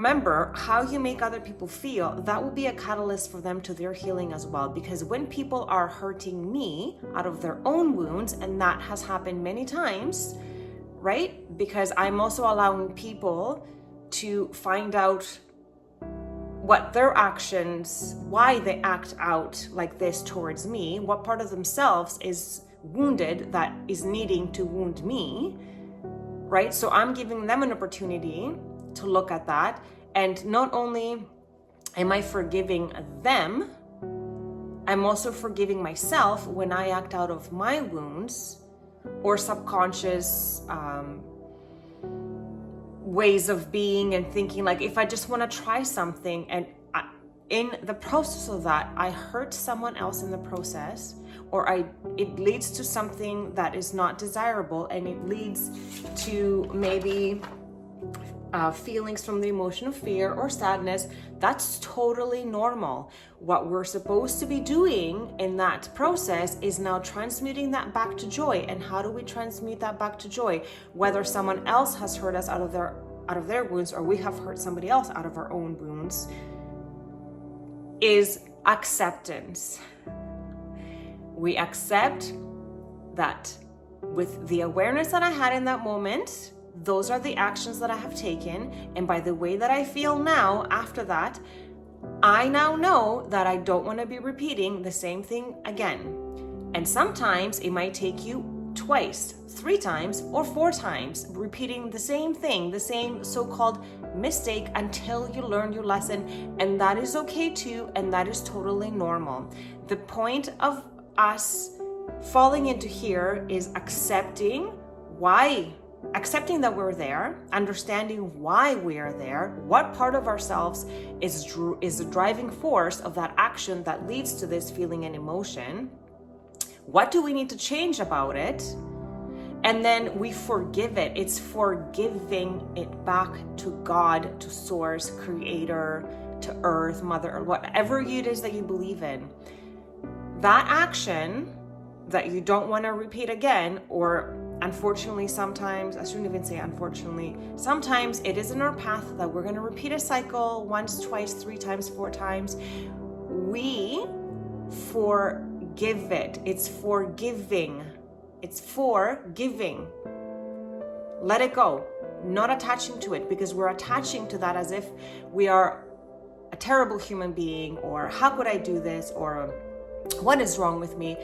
Remember, how you make other people feel, that will be a catalyst for them to their healing as well. Because when people are hurting me out of their own wounds, and that has happened many times, right? Because I'm also allowing people to find out what their actions, why they act out like this towards me, what part of themselves is wounded that is needing to wound me, right? So I'm giving them an opportunity to look at that. And not only am I forgiving them, I'm also forgiving myself when I act out of my wounds or subconscious ways of being and thinking, like if I just want to try something and in the process of that, I hurt someone else in the process, or it leads to something that is not desirable, and it leads to maybe feelings from the emotion of fear or sadness. That's totally normal. What we're supposed to be doing in that process is now transmuting that back to joy. And how do we transmute that back to joy? Whether someone else has hurt us out of their wounds, or we have hurt somebody else out of our own wounds, is acceptance. We accept that with the awareness that I had in that moment, those are the actions that I have taken. And by the way that I feel now after that, I now know that I don't want to be repeating the same thing again. And sometimes it might take you twice, 3 times, or 4 times, repeating the same thing, the same so-called mistake, until you learn your lesson. And that is okay too, and that is totally normal. The point of us falling into here is accepting that we're there, understanding why we are there, what part of ourselves is the driving force of that action that leads to this feeling and emotion. What do we need to change about it? And then we forgive it. It's forgiving it back to God, to Source, Creator, to Earth, Mother, or whatever it is that you believe in. That action that you don't want to repeat again, or unfortunately, sometimes, I shouldn't even say unfortunately, sometimes it is in our path that we're going to repeat a cycle once, twice, 3 times, 4 times. We forgive it. It's forgiving. It's forgiving. Let it go. Not attaching to it, because we're attaching to that as if we are a terrible human being, or how could I do this, or what is wrong with me?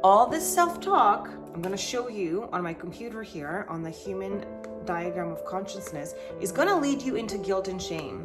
All this self-talk, I'm going to show you on my computer here on the human diagram of consciousness, is going to lead you into guilt and shame.